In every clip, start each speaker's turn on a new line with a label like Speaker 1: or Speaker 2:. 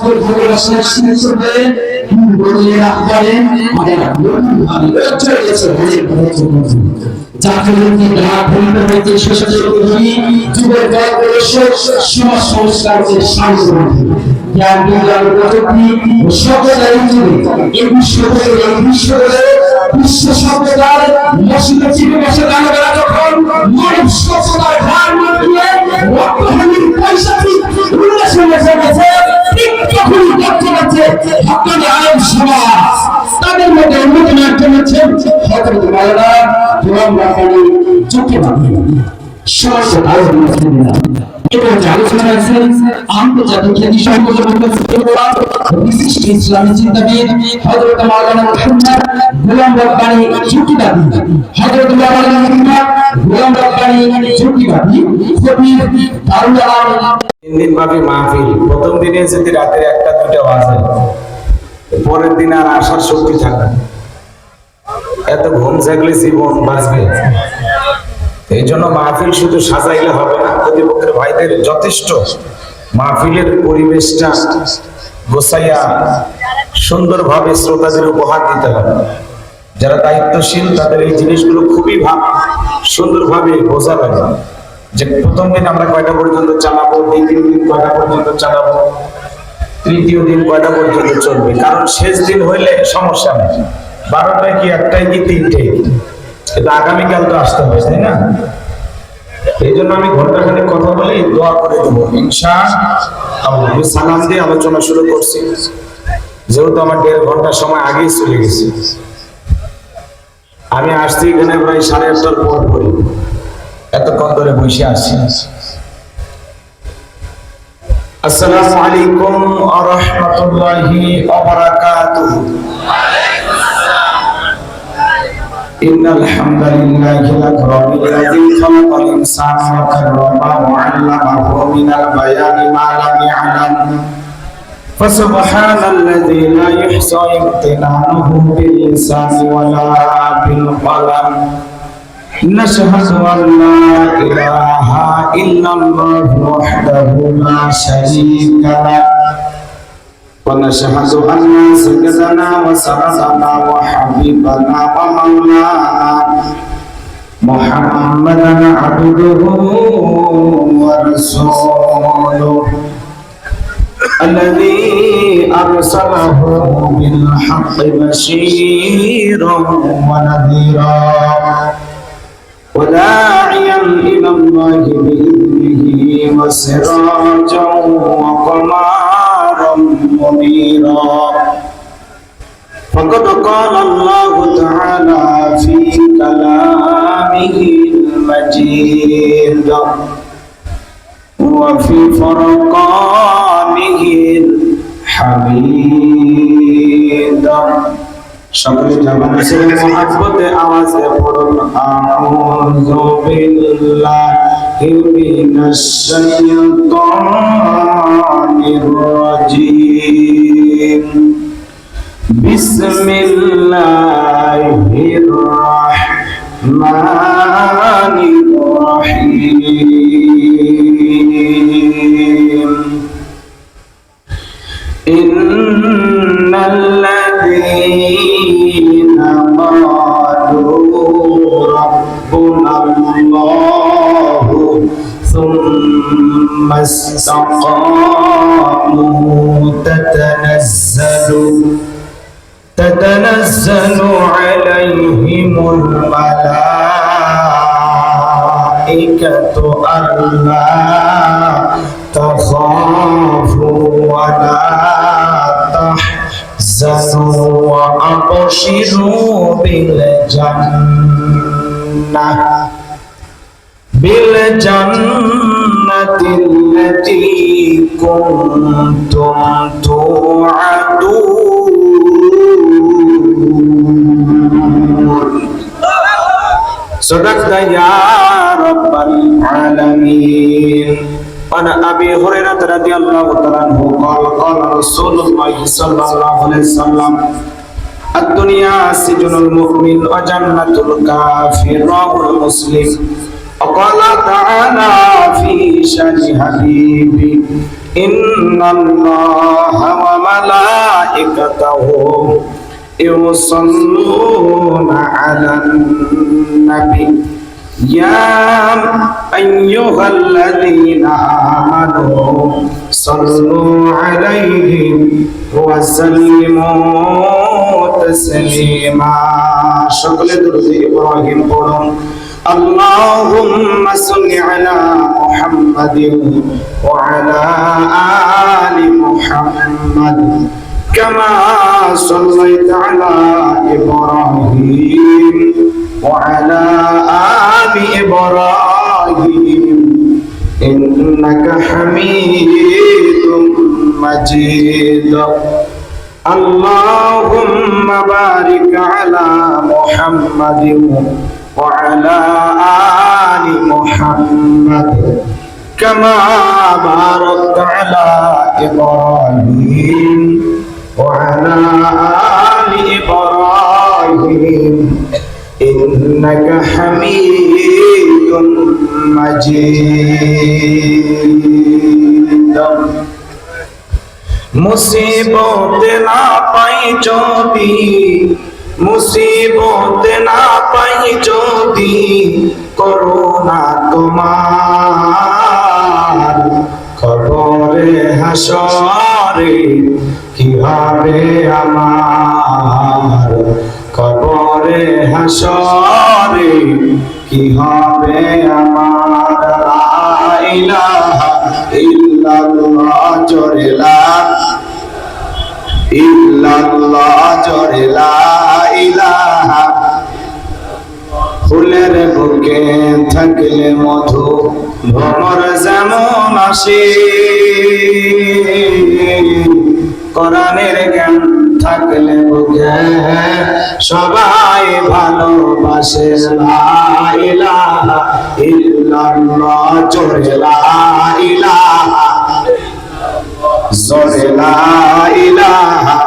Speaker 1: করে ভালোবাসার শুরু করে বলে রাখবারে আমাদের ভালো চলে গেছে জাতীয় ঢাক বলতে হইতে শেষে যুগের গল্পের সমাজ সংস্কারের সামনে জ্ঞান বিজ্ঞান প্রযুক্তি ও সকলের যুগে এই বিশ্ব সভ্যতার মসজিদে চিপে বসে দাঁড়াবেলা যখন মানব সভ্যতার ভার মানিয়ে রক্তহানির পয়সাটি উল্লেখনে জমেছে ঠিক তখনই দেখতে পাচ্ছে হকানি আলেম সমাজ তাদের মধ্যে অন্যতম একজন হচ্ছেন হযরত মাওলানা গোলাম রাব্বানী চট্টগ্রামী সমাজ আলোচনা এবং আলোচনা আছেন আন্তর্জাতিক খ্যাতি সম্পন্ন বিশিষ্ট ইসলামী চিন্তাবিদ হযরত মাওলানা মুহাম্মদ গোলাম রাব্বানী চট্টগ্রামী হযরত মাওলানা মুহাম্মদ গোলাম রাব্বানী চট্টগ্রামী খতিব দারুল আলম।
Speaker 2: তিন দিন ব্যাপী মাহফিল। প্রথম দিনে যদি রাতের 1টা 2টা বাজে, পরের দিন আর আসার শক্তি থাকে, এত ঘুম জাগলে জীবন বাঁচবে। এই জন্য মাহফিল শুধু সাজাইলে হবে না, প্রতিপক্ষের ভাইদের যথেষ্ট মাহফিলের পরিবেশটা গোছাইয়া সুন্দরভাবে শ্রোতাদের উপহার দিতে হবে। যারা দায়িত্বশীল তাদের এই জিনিসগুলো খুবই সুন্দরভাবে বোঝা লাগে যে প্রথম দিন আমরা কয়টা পর্যন্ত চালাবো, দ্বিতীয় দিন কয়টা পর্যন্ত চালাবো, তৃতীয় দিন কয়টা পর্যন্ত চলবে। কারণ শেষ দিন হইলে সমস্যা নেই, 12টায় কি 1টায় কি 3টায়, কিন্তু আগামীকাল তো আসতে হবে, তাই না? এই জন্য আমি ঘন্টাখানেক কথা বলে দোয়া করে দেবো ইনশাআল্লাহ। আমি সালাম দিয়ে আলোচনা শুরু করছি, যেহেতু আমার 1.5 ঘন্টা সময় আগেই চলে গেছে। আমি আসছি এখানে প্রায় 8:30টার পর পরে, এতক্ষণ ধরে বসে আছি। আসসালামু আলাইকুম ওয়া রাহমাতুল্লাহি ওয়া বারাকাতুহু। ইন্নাল হামদালিল্লাহি লাযী খালাকাল ইনসানা ওয়া কাররামাহু ওয়া 'allamaহু মিনাল বায়ানি মা লাম ইয়া'লাম। ফাসুবহানাল্লাযী লা ইহসা ইমতিনানুহু বিল লিসানি ওয়া লা বিল কলম। نشهد أن لا إله إلا الله وحده لا شريك له ونشهد أن سيدنا وسندنا وحبيبنا ومولانا محمدا عبده ورسوله الذي أرسله بالحق بشيرا ونذيرا وداعيا إلى الله بإذنه وسراجا وقمرا منيرا. فقد قال الله تعالى في كلامه المجيد وفي فرقانه الحميد. সকলে জবানে ছেড়ে মুহাব্বতে আওয়াজে পড়ুন আউযু বিল্লাহি মিনাশ শাইতানির রাজীম। বিসমিল্লাহির রাহমানির রাহিম। ইন্নাল্লাযীনা ক্বালু রাব্বুনাল্লাহু সুম্মা ইসতাকামু তাতানাজ্জালু আলাইহিমুল মালাইকাতু আল্লা তাখাফু ওয়া লা তাহজানু ওয়া আবশিরু বিল জান্নাতিল্লাতী কুনতুম তুআদুন। সাদাকতা ইয়া রাব্বাল আলামিন। عن أبي هريرة رضي الله تعالى عنه قال قال رسول الله صلى الله عليه وسلم الدنيا سجن المؤمن وجنة الكافر رواه مسلم. وقال تعالى في شأن حبيبي إن الله وملائكته يصلون على النبي يا أيها الذين آمنوا صلوا عليه وسلموا تسليما شكل درود إبراهيم قولون اللهم صل على محمد وعلى آل محمد كما صليت على إبراهيم وعلى آل إبراهيم إنك حميد مجيد اللهم بارك على محمد وعلى آل محمد كما باركت على إبراهيم وعلى آل إبراهيم إنك حميد مجيد মুসিবত না পাই যদি মুসিবত না পাই যদি করোনা তোমার খবরে হাসরে কি হবে আমার খবরে হাসরে কি হবে আমার লা ইলাহা ইল্লাল্লাহ জোরে লা ইল্লাল্লাহ জোরে লা ইলাহা ফুলের বুকে থাকলে মধু ভ্রমর যেমন আসে কোরআনের জ্ঞান থাকলে বুকে সবাই ভালোবাসে লা ইলাহা ইল্লাল্লাহ জোরে লা ইলাহা জোরে লা ইলাহা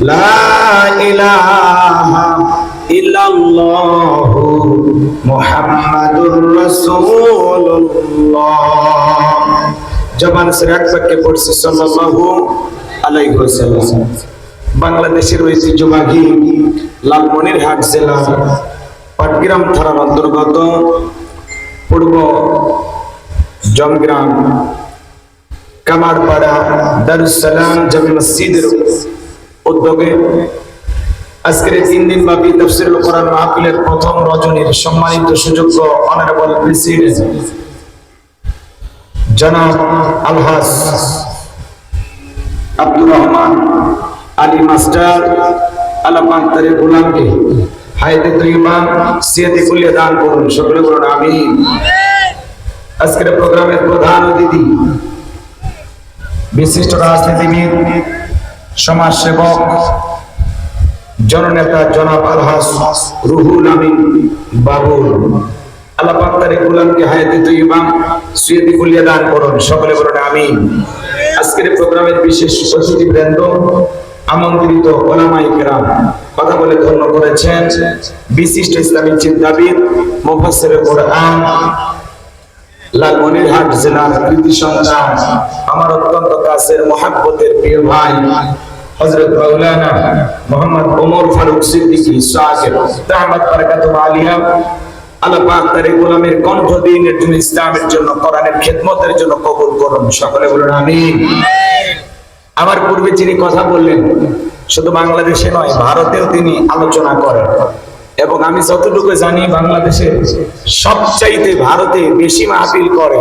Speaker 2: লা ইলাহা ইল্লাল্লাহু মুহাম্মাদুর রাসূলুল্লাহ জবান সে এক বাক্যে পড়ছি সাল্লাল্লাহু আলাইহি ওয়াসাল্লাম বাংলাদেশের ঐতিহ্যবাহী লালমনিরহাট জেলা পাটগ্রাম থানার অন্তর্গত পূর্ব জমগ্রাম কামারপাড়া দারুস সালাম জামে মসজিদের উদ্যোগে আজকের 3 দিন ব্যাপী তাফসীরুল কোরআন মাহফিলের প্রথম রজনীর সম্মানিত সুযোগ্য অনারেবল প্রেসিডেন্ট জনাব আলহাজ আব্দুর রহমান আলী মাস্টার আল্লাহ পাক তার গোলামকে হায়াতে তৈয়বা সিয়াতে কুলিয়া দান করুন সকলে বলুন আমিন আজকের প্রোগ্রামের প্রধান অতিথি বিশিষ্ট রাজনীতিবিদ সমাজসেবক জননেতা জনাব আলহাজ রুহুল আমিন বাবুল আল্লাহ পাক তার গোলামকে হায়াতে তৈয়বা সিয়াতে কুলিয়া দান করুন সকলে বলুন আমিন আজকের প্রোগ্রামের বিশেষ অতিথিবৃন্দ আমন্ত্রিত ওলামায়ে কেরাম কথা বলে ধন্য করেছেন বিশিষ্ট ইসলামী চিন্তাবিদ মুফাসসিরে কোরআন লালমনিরহাট জেলার কৃতি সন্তান আমার অত্যন্ত কাছের মহব্বতের প্রিয় ভাই হযরত মাওলানা মুহাম্মদ ওমর ফারুক সিদ্দিকী সাহেব দামাত বারাকাতুহু আলিয়া আল্লাহ পাক তার গোলামের কণ্ঠ দ্বীনের জন্য ইসলামের জন্য কোরআনের খিদমতের জন্য কবুল করুন সকলে বলুন আমিন আমার পূর্বে যিনি কথা বললেন শুধু বাংলাদেশে নয় ভারতেও তিনি আলোচনা করেন এবং আমি যতটুকু জানি বাংলাদেশে সবচাইতে ভারতে বেশি মাহফিল করে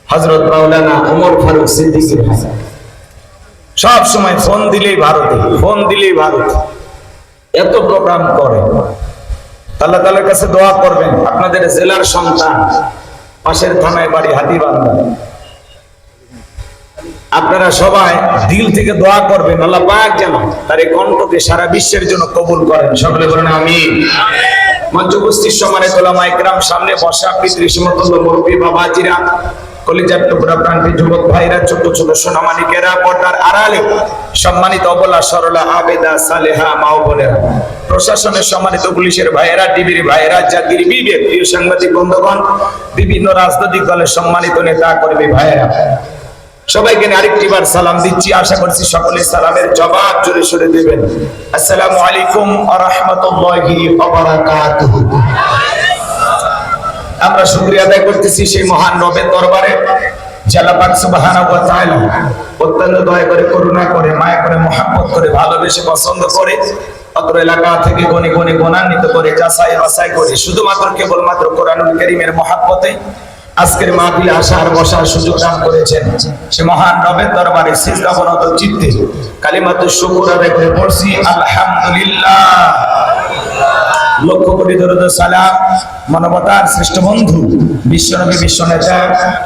Speaker 2: হযরত মাওলানা ওমর ফারুক সিদ্দিকী সব সময় ফোন দিলেই ভারতে এত প্রোগ্রাম করে আল্লাহ তাআলার কাছে দোয়া করবেন আপনাদের জেলার সন্তান পাশের থানায় বাড়ি হাতীবান্ধা আপনারা সবাই দিল থেকে দোয়া করবেন আল্লাহ পাক যেন তার এই কণ্ঠকে সারা বিশ্বের জন্য কবুল করেন সকলে বলেন আমিন মঞ্চ উপস্থিত সম্মানিত ওলামায়ে কেরাম সামনে বসা পিতৃ সমতুল্য মুরব্বি বাবাজিরা কলিজার টুকরা প্রান্তিক যুবক ভাইরা ছোট ছোট সোনামানিকেরা পর্দার আড়ালে সম্মানিত অবলা সরলা আবেদা সালেহা মা ও বোনেরা প্রশাসনের সম্মানিত পুলিশের ভাইয়েরা টিভির ভাইয়েরা জাতির বিবেক প্রিয় সাংবাদিক বন্ধুগণ বিভিন্ন রাজনৈতিক দলের সম্মানিত নেতা কর্মী ভাইয়েরা সবাইকে আরেকটি বার সালাম দিচ্ছি, আশা করছি সকলে সালামের জবাব জোরে সোরে দেবেন। আসসালামু আলাইকুম ওয়া রাহমাতুল্লাহি ওয়া বারাকাতুহু। আমরা শুকরিয়া আদায় করতেছি সেই মহান রবের দরবারে, যে আল্লাহ পাক সুবহানাহু ওয়া তাআলা অত্যন্ত দয়া করে, করুণা করে, মায়া করে, মহব্বত করে, ভালোবেসে, পছন্দ করে অত্র এলাকা থেকে গণে গণে গুণান্বিত করে, যাচাই বাছাই করে শুধুমাত্র কেবলমাত্র কোরআনুল কারীমের মহব্বতে আজকের মাহফিলে আসার বসার সুযোগ দান করেছেন। সে মহান রবের দরবারে সিজদাবনত চিত্তে কালিমাতুশ শুকর আদায় করে পড়ছি আলহামদুলিল্লাহ। লক্ষ কোটি দরুদ সালাম মানবতার শ্রেষ্ঠ বন্ধু বিশ্বনবী বিশ্বনেতা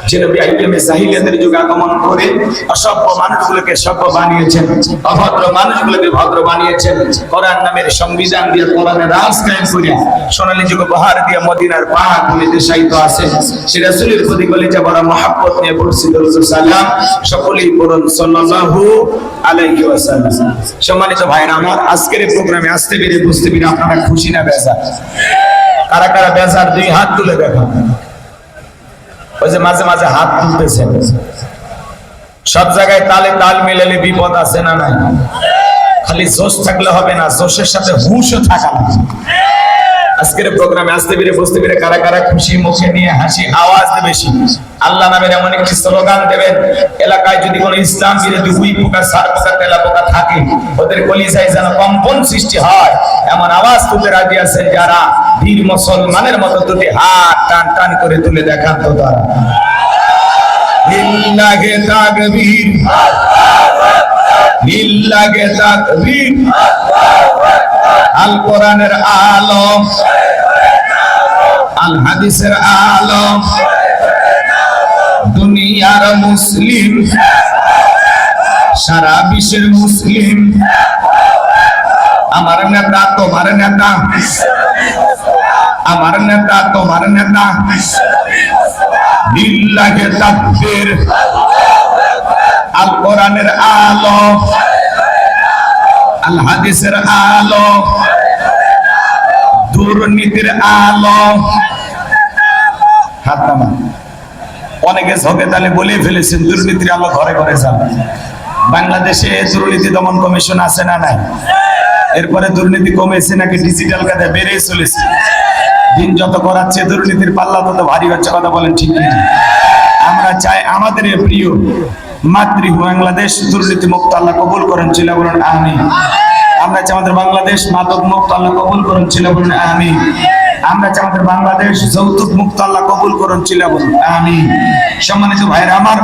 Speaker 2: যে নবী আইয়ামে জাহিলিয়াতের যুগে আগমন করে অসভ্য মানুষগুলোকে সভ্য বানিয়েছেন, অভদ্র মানুষগুলোকে ভদ্র বানিয়েছেন, কোরআন নামের সংবিধান দিয়ে কোরআনের রাজ কায়েম করে সোনালী যুগ উপহার দিয়ে মদিনার পাক ভূমিতে শায়িত আছেন। সে রাসূলের প্রতি কলিজা বড় মহব্বত নিয়ে পড়ছি দরুদ সালাম। সকলেই পড়ুন সাল্লাল্লাহু আলাইহি ওয়াসাল্লাম। সম্মানিত ভাইরা আমার, আজকের এই প্রোগ্রামে আসতে পেরে বুঝতে পেরে আপনারা খুশি না বেজার? কারা কারা বেজার দুই হাত তুলে দেখান। ওই যে মাঝে মাঝে হাত তুলতেছেন, সব জায়গায় তালে তাল মিলালে বিপদ আছে না নাই? খালি জোশ থাকলে হবে না, জোশের সাথে হুঁশও থাকা লাগবে। আজকের প্রোগ্রামে আসতে পেরে বুঝতে পেরে কারা কারা খুশি, মুখে নিয়ে হাসি, আওয়াজ বেশি আল্লাহ নামের এমন একটি স্লোগান দেবেন, এলাকায় যদি কোনো ইসলাম বিরোধী হুই পোকা, সার পোকা, তেলা পোকা থাকে, ওদের কলিজায় যেন কম্পন সৃষ্টি হয়, এমন আওয়াজ তুলতে রাজি আছেন যারা? বীর মুসলমানের মতো দুটি হাত টান টান করে তুলে দেখান তো তারা। লিল্লাহি তাকবীর, লিল্লাহি তাকবীর। আল কোরআনের আলম, আল হাদিসের আলম, দুনিয়ার মুসলিম, সারা বিশ্বের মুসলিম, আমার নেতা তোমার নেতা, আমার নেতা তোমার নেতা। লিল্লাহি তাকবীর। আল কোরআনের আলম, আল হাদিসের আলম, দুর্নীতির আলম। হাত নামান। অনেকে ঝকে তালে বলে ফেলেছেন দুর্নীতির আলো ঘরে ঘরে যাবে। বাংলাদেশে দুর্নীতি দমন কমিশন আছে না নাই? এরপরে দুর্নীতি কমেছে নাকি ডিজিটাল কাজে বেড়ে চলেছে? দিন যত করাচ্ছে দুর্নীতির পাল্লা তত ভারী হচ্ছে। কথা বলেন ঠিক নেই? আমরা চাই আমাদের প্রিয় মাতৃ বাংলাদেশ দুর্নীতি মুক্ত আল্লাহ কবুল করেন, ছিল বলেন আমিন। আমরা চাই আমাদের বাংলাদেশ মাদক মুক্ত আল্লাহ কবুল করেন, ছিল বলেন আমিন। আমরা চাই আমাদের বাংলাদেশ যৌতুক মুক্ত আল্লাহ কবুল করেন, ছিল বলেন আমিন। সম্মানিত ভাইরা আমার,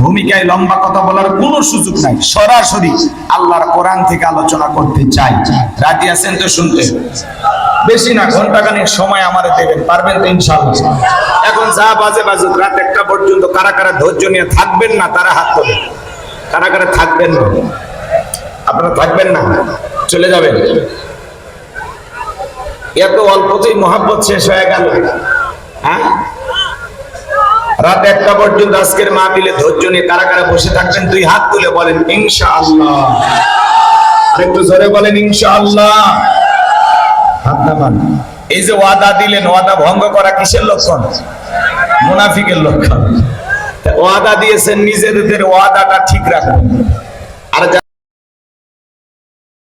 Speaker 2: ভূমিকায় লম্বা কথা বলার কোনো সুযোগ নাই, সরাসরি আল্লাহর কোরআন থেকে আলোচনা করতে চাই। রাজি আছেন তো শুনতে? বেশি না, ঘন্টাখানেক সময় আমারে দেবেন, পারবেন তো ইনশাআল্লাহ? এখন যা বাজে বাজুক, রাত 1টা পর্যন্ত কারা কারা ধৈর্য নিয়ে থাকবেন না তারা হাত তোলেন। কারা কারা থাকবেন না? আপনারা থাকবেন না, চলে যাবেন? এত অল্পতেই মহব্বত শেষ হয়ে গেল। হ্যাঁ, রাত 1টা পর্যন্ত আজকের মাহফিলে ধৈর্য নিয়ে কারা কারা বসে থাকবেন? দুই হাত তুলে বলেন ইনশাআল্লাহ। একটু জোরে বলেন ইনশাআল্লাহ। হাত নামান। এই যে ওয়াদা দিলেন, ওয়াদা ভঙ্গ করা কিসের লক্ষণ? মুনাফিকের লক্ষণ। ওয়াদা দিয়েছেন, নিজেদের ওয়াদাটা ঠিক রাখুন। আর